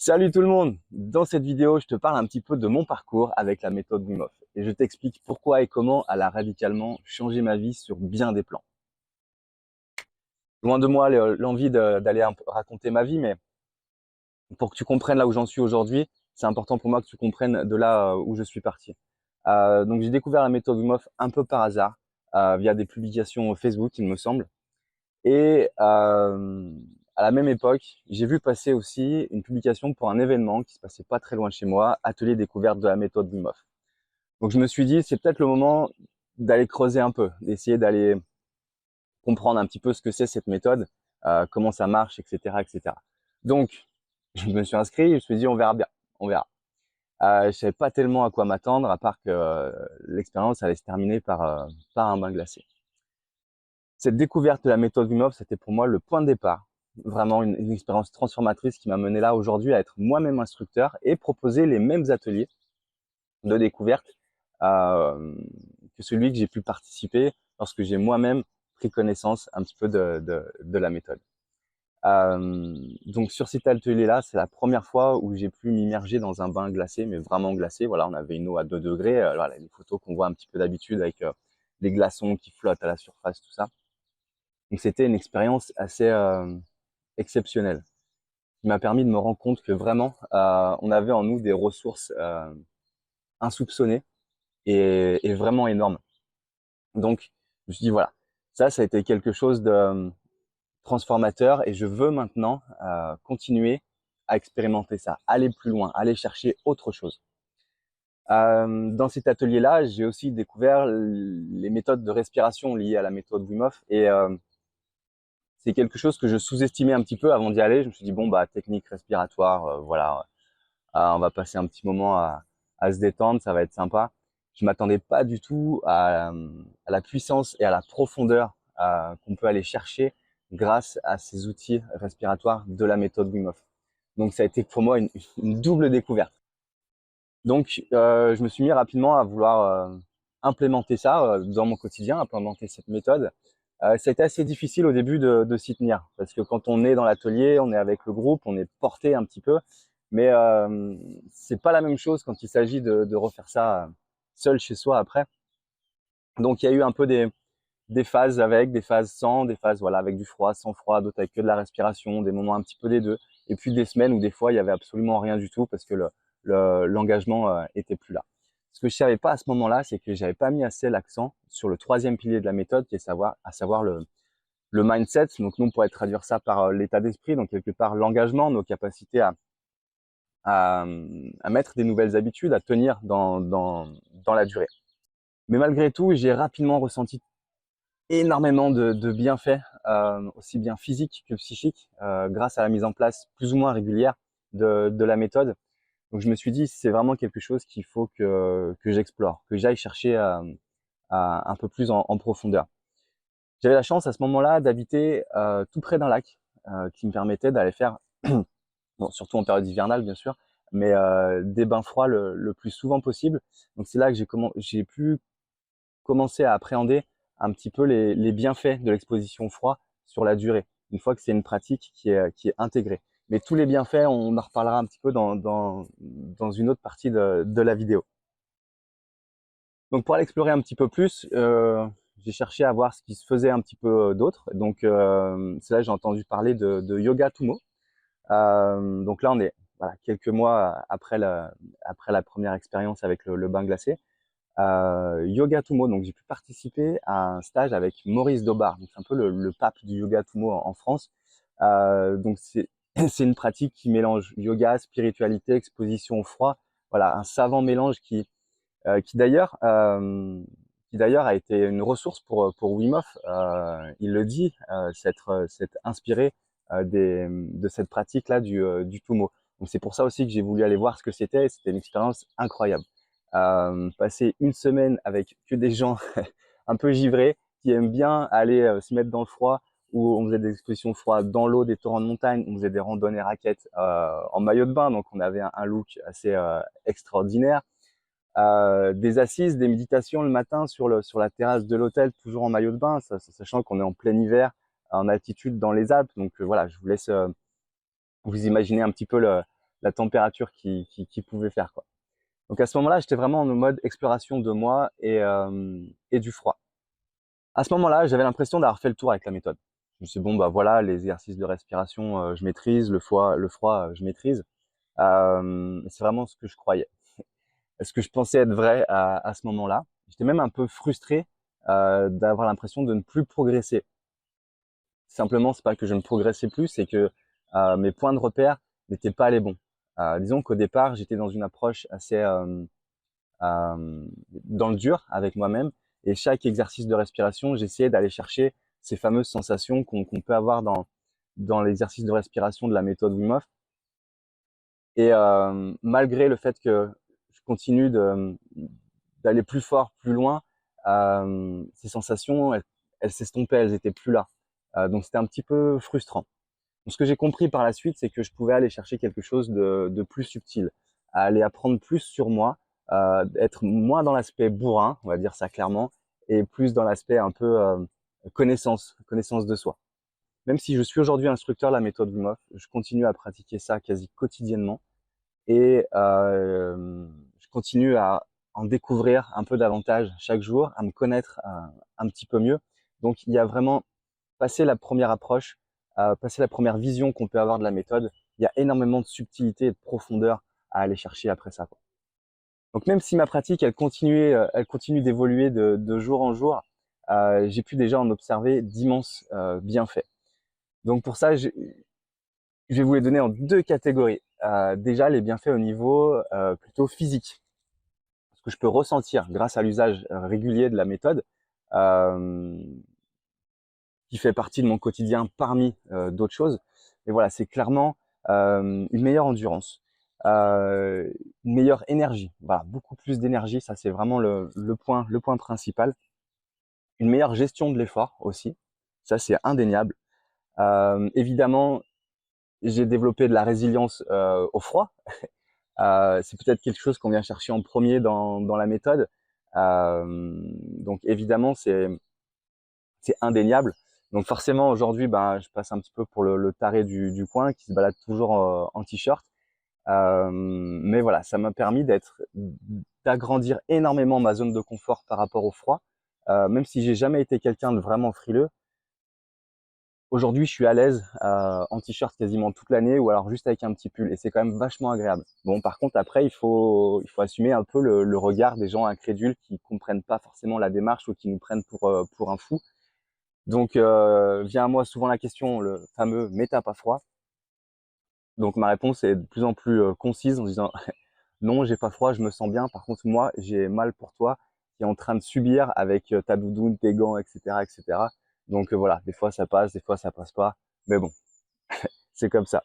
Salut tout le monde! Dans cette vidéo, je te parle un petit peu de mon parcours avec la méthode Wim Hof et je t'explique pourquoi et comment elle a radicalement changé ma vie sur bien des plans. Loin de moi l'envie d'aller un peu raconter ma vie, mais pour que tu comprennes là où j'en suis aujourd'hui, c'est important pour moi que tu comprennes de là où je suis parti. Donc j'ai découvert la méthode Wim Hof un peu par hasard, via des publications Facebook, il me semble. Et à la même époque, j'ai vu passer aussi une publication pour un événement qui se passait pas très loin de chez moi, atelier découverte de la méthode Wim Hof. Donc je me suis dit, c'est peut-être le moment d'aller creuser un peu, d'essayer d'aller comprendre un petit peu ce que c'est cette méthode, comment ça marche, etc., etc. Donc je me suis inscrit, je me suis dit, on verra bien, on verra. Je savais pas tellement à quoi m'attendre, à part que l'expérience allait se terminer par un bain glacé. Cette découverte de la méthode Wim Hof, c'était pour moi le point de départ. Vraiment une expérience transformatrice qui m'a mené là aujourd'hui à être moi-même instructeur et proposer les mêmes ateliers de découverte que celui que j'ai pu participer lorsque j'ai moi-même pris connaissance un petit peu de la méthode. Donc sur cet atelier-là, c'est la première fois où j'ai pu m'immerger dans un bain glacé, mais vraiment glacé. Voilà, on avait une eau à 2 degrés. Voilà, les photos qu'on voit un petit peu d'habitude avec les glaçons qui flottent à la surface, tout ça. Donc c'était une expérience assez exceptionnelle qui m'a permis de me rendre compte que vraiment on avait en nous des ressources insoupçonnées et vraiment énormes. Donc je me suis dit voilà, ça a été quelque chose de transformateur et je veux maintenant continuer à expérimenter ça, aller plus loin, aller chercher autre chose. Dans cet atelier-là, j'ai aussi découvert les méthodes de respiration liées à la méthode Wim Hof et c'est quelque chose que je sous-estimais un petit peu avant d'y aller. Je me suis dit bon bah technique respiratoire, voilà, on va passer un petit moment à se détendre, ça va être sympa. Je m'attendais pas du tout à la puissance et à la profondeur qu'on peut aller chercher grâce à ces outils respiratoires de la méthode Wim Hof. Donc ça a été pour moi une double découverte. Donc je me suis mis rapidement à vouloir implémenter ça dans mon quotidien, implémenter cette méthode. Ça a été assez difficile au début de s'y tenir parce que quand on est dans l'atelier, on est avec le groupe, on est porté un petit peu, mais c'est pas la même chose quand il s'agit de refaire ça seul chez soi après. Donc il y a eu un peu des phases avec, des phases sans, des phases voilà avec du froid, sans froid, d'autres avec que de la respiration, des moments un petit peu des deux, et puis des semaines où des fois il y avait absolument rien du tout parce que l'engagement était plus là. Ce que je savais pas à ce moment-là, c'est que j'avais pas mis assez l'accent sur le troisième pilier de la méthode, qui est à savoir le mindset. Donc nous on pourrait traduire ça par l'état d'esprit, donc quelque part l'engagement, nos capacités à mettre des nouvelles habitudes, à tenir dans la durée. Mais malgré tout, j'ai rapidement ressenti énormément de bienfaits, aussi bien physiques que psychiques, grâce à la mise en place plus ou moins régulière de la méthode. Donc je me suis dit, c'est vraiment quelque chose qu'il faut que j'explore, que j'aille chercher un peu plus en profondeur. J'avais la chance à ce moment-là d'habiter tout près d'un lac qui me permettait d'aller faire, bon, surtout en période hivernale bien sûr, mais des bains froids le plus souvent possible. Donc c'est là que j'ai pu commencer à appréhender un petit peu les bienfaits de l'exposition au froid sur la durée, une fois que c'est une pratique qui est intégrée. Mais tous les bienfaits, on en reparlera un petit peu dans une autre partie de la vidéo. Donc pour aller explorer un petit peu plus, j'ai cherché à voir ce qui se faisait un petit peu d'autre. Donc c'est là que j'ai entendu parler de Yoga Tumo. Donc là, on est voilà, quelques mois après la première expérience avec le bain glacé. Yoga Tumo, donc j'ai pu participer à un stage avec Maurice Daubard, donc c'est un peu le pape du Yoga Tumo en France. Donc c'est une pratique qui mélange yoga, spiritualité, exposition au froid. Voilà, un savant mélange euh, qui d'ailleurs euh, qui d'ailleurs a été une ressource pour Wim Hof. Il le dit, s'être inspiré de cette pratique-là du Tumo. Donc c'est pour ça aussi que j'ai voulu aller voir ce que c'était. C'était une expérience incroyable. Passer une semaine avec que des gens un peu givrés qui aiment bien aller se mettre dans le froid, où on faisait des expositions froides dans l'eau, des torrents de montagne, on faisait des randonnées raquettes en maillot de bain, donc on avait un look assez extraordinaire. Des assises, des méditations le matin sur la terrasse de l'hôtel, toujours en maillot de bain, sachant qu'on est en plein hiver, en altitude dans les Alpes. Donc voilà, je vous laisse vous imaginez un petit peu la température qui pouvait faire, quoi. Donc à ce moment-là, j'étais vraiment en mode exploration de moi et du froid. À ce moment-là, j'avais l'impression d'avoir fait le tour avec la méthode. Je me suis dit, bon, bah voilà, les exercices de respiration, je maîtrise, le froid, je maîtrise. C'est vraiment ce que je croyais. Ce que je pensais être vrai à ce moment-là. J'étais même un peu frustré d'avoir l'impression de ne plus progresser. Simplement, c'est pas que je ne progressais plus, c'est que mes points de repère n'étaient pas les bons. Disons qu'au départ, j'étais dans une approche assez dans le dur avec moi-même, et chaque exercice de respiration, j'essayais d'aller chercher ces fameuses sensations qu'on peut avoir dans l'exercice de respiration de la méthode Wim Hof. Et malgré le fait que je continue d'aller plus fort, plus loin, ces sensations, elles s'estompaient, elles étaient plus là. Donc c'était un petit peu frustrant. Donc, ce que j'ai compris par la suite, c'est que je pouvais aller chercher quelque chose de plus subtil, aller apprendre plus sur moi, être moins dans l'aspect bourrin, on va dire ça clairement, et plus dans l'aspect un peu connaissance de soi. Même si je suis aujourd'hui instructeur de la méthode Wim Hof, je continue à pratiquer ça quasi quotidiennement et je continue à en découvrir un peu davantage chaque jour, à me connaître un petit peu mieux. Donc il y a vraiment passé la première approche, passer la première vision qu'on peut avoir de la méthode, il y a énormément de subtilité et de profondeur à aller chercher après ça, quoi. Donc même si ma pratique, elle continue d'évoluer de jour en jour, j'ai pu déjà en observer d'immenses bienfaits. Donc pour ça, je vais vous les donner en deux catégories. Déjà, les bienfaits au niveau plutôt physique, ce que je peux ressentir grâce à l'usage régulier de la méthode, euh, qui fait partie de mon quotidien parmi d'autres choses. Et voilà, c'est clairement une meilleure endurance, une meilleure énergie, voilà, beaucoup plus d'énergie, ça c'est vraiment le point principal. Une meilleure gestion de l'effort aussi, ça c'est indéniable. Évidemment, j'ai développé de la résilience au froid. C'est peut-être quelque chose qu'on vient chercher en premier dans la méthode. Donc évidemment, c'est indéniable. Donc forcément, aujourd'hui, ben, je passe un petit peu pour le taré du coin qui se balade toujours en t-shirt. Mais voilà, ça m'a permis d'agrandir énormément ma zone de confort par rapport au froid. Même si j'ai jamais été quelqu'un de vraiment frileux, aujourd'hui, je suis à l'aise en t-shirt quasiment toute l'année ou alors juste avec un petit pull et c'est quand même vachement agréable. Bon, par contre, après, il faut assumer un peu le regard des gens incrédules qui comprennent pas forcément la démarche ou qui nous prennent pour un fou. Donc, vient à moi souvent la question, le fameux « mais t'as pas froid ?» Donc, ma réponse est de plus en plus concise en disant « non, j'ai pas froid, je me sens bien. Par contre, moi, j'ai mal pour toi qui est en train de subir avec ta doudoune, tes gants, etc. etc. » Donc, voilà, des fois ça passe, des fois ça passe pas. Mais bon, c'est comme ça.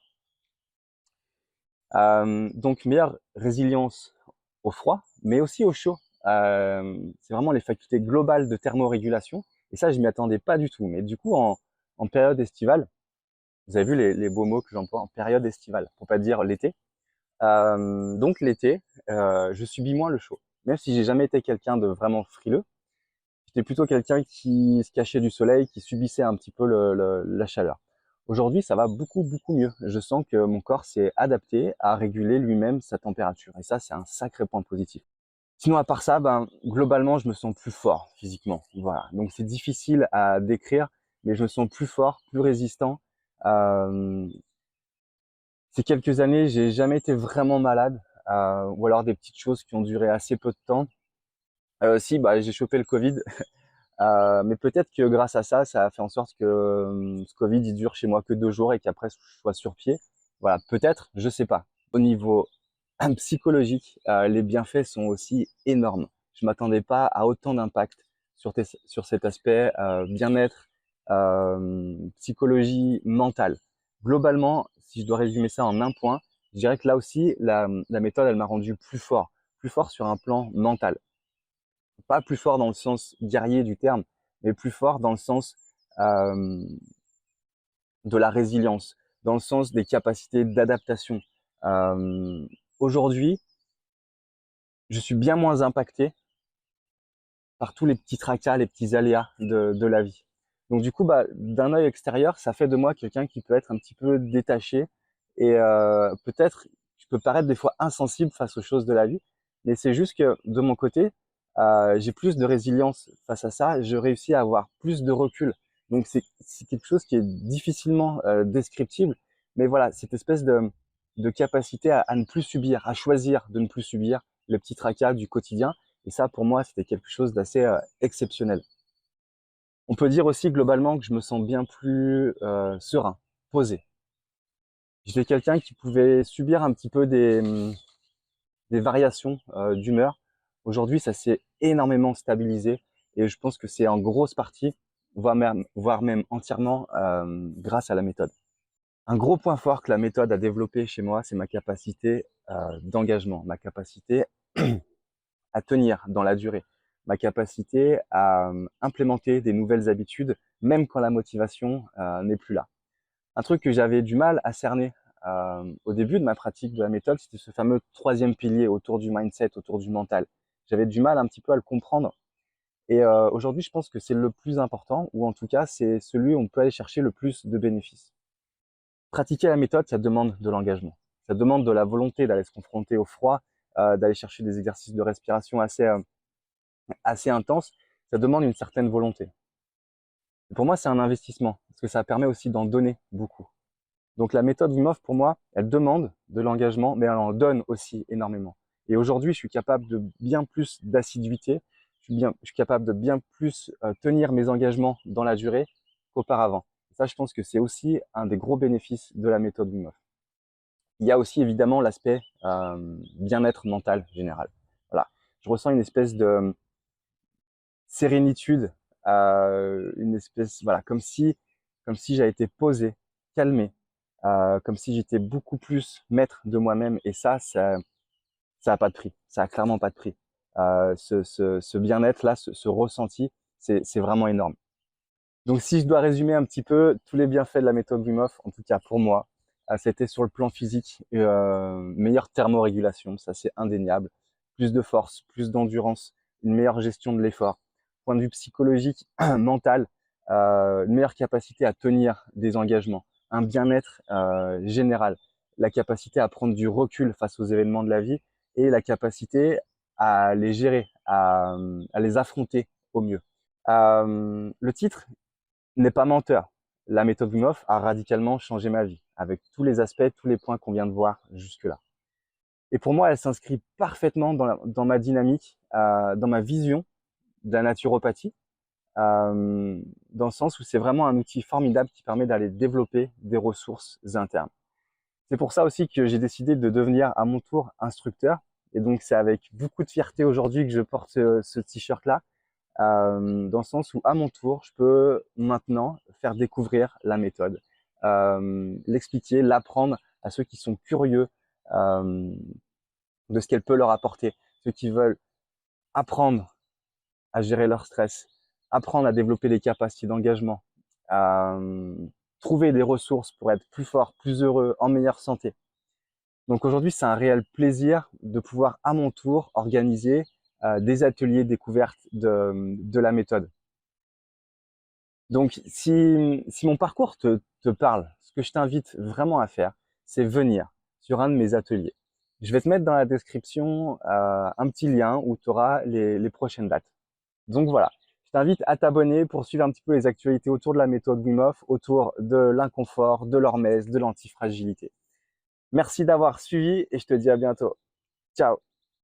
Donc, meilleure résilience au froid, mais aussi au chaud. C'est vraiment les facultés globales de thermorégulation. Et ça, je m'y attendais pas du tout. Mais du coup, en période estivale, vous avez vu les beaux mots que j'emploie en période estivale, pour pas dire l'été. Donc l'été, je subis moins le chaud. Même si j'ai jamais été quelqu'un de vraiment frileux, j'étais plutôt quelqu'un qui se cachait du soleil, qui subissait un petit peu la chaleur. Aujourd'hui, ça va beaucoup mieux. Je sens que mon corps s'est adapté à réguler lui-même sa température. Et ça, c'est un sacré point positif. Sinon, à part ça, ben, globalement, je me sens plus fort physiquement. Voilà. Donc, c'est difficile à décrire, mais je me sens plus fort, plus résistant. Euh, Ces quelques années, j'ai jamais été vraiment malade, ou alors des petites choses qui ont duré assez peu de temps. Si, bah, j'ai chopé le Covid, mais peut-être que grâce à ça, ça a fait en sorte que ce Covid il dure chez moi que 2 jours et qu'après je sois sur pied. Voilà, peut-être, je sais pas. Au niveau psychologique, les bienfaits sont aussi énormes. Je m'attendais pas à autant d'impact sur cet aspect bien-être, psychologie mentale. Globalement, si je dois résumer ça en un point, je dirais que là aussi, la méthode, elle m'a rendu plus fort sur un plan mental. Pas plus fort dans le sens guerrier du terme, mais plus fort dans le sens euh, de la résilience, dans le sens des capacités d'adaptation. Euh, Aujourd'hui, je suis bien moins impacté par tous les petits tracas, les petits aléas de la vie. Donc du coup, bah, d'un œil extérieur, ça fait de moi quelqu'un qui peut être un petit peu détaché et peut-être, je peux paraître des fois insensible face aux choses de la vie, mais c'est juste que de mon côté, j'ai plus de résilience face à ça, je réussis à avoir plus de recul. Donc c'est quelque chose qui est difficilement descriptible, mais voilà, cette espèce de capacité à ne plus subir, à choisir de ne plus subir le petit tracas du quotidien. Et ça, pour moi, c'était quelque chose d'assez exceptionnel. On peut dire aussi globalement que je me sens bien plus serein, posé. J'étais quelqu'un qui pouvait subir un petit peu des variations d'humeur. Aujourd'hui, ça s'est énormément stabilisé et je pense que c'est en grosse partie, voire même entièrement, grâce à la méthode. Un gros point fort que la méthode a développé chez moi, c'est ma capacité d'engagement, ma capacité à tenir dans la durée, ma capacité à implémenter des nouvelles habitudes, même quand la motivation n'est plus là. Un truc que j'avais du mal à cerner au début de ma pratique de la méthode, c'était ce fameux troisième pilier autour du mindset, autour du mental. J'avais du mal un petit peu à le comprendre. Et aujourd'hui, je pense que c'est le plus important, ou en tout cas, c'est celui où on peut aller chercher le plus de bénéfices. Pratiquer la méthode, ça demande de l'engagement. Ça demande de la volonté d'aller se confronter au froid, d'aller chercher des exercices de respiration assez intenses. Ça demande une certaine volonté. Et pour moi, c'est un investissement, parce que ça permet aussi d'en donner beaucoup. Donc la méthode Wim Hof, pour moi, elle demande de l'engagement, mais elle en donne aussi énormément. Et aujourd'hui, je suis capable de bien plus d'assiduité, je suis capable de bien plus tenir mes engagements dans la durée qu'auparavant. Ça, je pense que c'est aussi un des gros bénéfices de la méthode Wim Hof. Il y a aussi évidemment l'aspect bien-être mental général. Voilà, je ressens une espèce de sérénitude, une espèce, voilà, comme si j'avais été posé, calmé, comme si j'étais beaucoup plus maître de moi-même. Et ça a pas de prix. Ça a clairement pas de prix. Ce bien-être là, ce ressenti, c'est vraiment énorme. Donc, si je dois résumer un petit peu tous les bienfaits de la méthode Wim Hof, en tout cas pour moi, c'était sur le plan physique, meilleure thermorégulation, ça c'est indéniable, plus de force, plus d'endurance, une meilleure gestion de l'effort. Point de vue psychologique, mental, une meilleure capacité à tenir des engagements, un bien-être général, la capacité à prendre du recul face aux événements de la vie et la capacité à les gérer, à les affronter au mieux. Le titre n'est pas menteur. La méthode Wim Hof a radicalement changé ma vie, avec tous les aspects, tous les points qu'on vient de voir jusque-là. Et pour moi, elle s'inscrit parfaitement dans ma dynamique, dans ma vision de la naturopathie, dans le sens où c'est vraiment un outil formidable qui permet d'aller développer des ressources internes. C'est pour ça aussi que j'ai décidé de devenir à mon tour instructeur. Et donc, c'est avec beaucoup de fierté aujourd'hui que je porte ce t-shirt-là, dans le sens où à mon tour, je peux maintenant faire découvrir la méthode, l'expliquer, l'apprendre à ceux qui sont curieux de ce qu'elle peut leur apporter, ceux qui veulent apprendre à gérer leur stress, apprendre à développer des capacités d'engagement, trouver des ressources pour être plus fort, plus heureux, en meilleure santé. Donc aujourd'hui, c'est un réel plaisir de pouvoir à mon tour organiser des ateliers découvertes de la méthode. Donc si mon parcours te parle, ce que je t'invite vraiment à faire, c'est venir sur un de mes ateliers. Je vais te mettre dans la description un petit lien où tu auras les prochaines dates. Donc voilà, je t'invite à t'abonner pour suivre un petit peu les actualités autour de la méthode Wim Hof, autour de l'inconfort, de l'hormèse, de l'antifragilité. Merci d'avoir suivi et je te dis à bientôt. Ciao!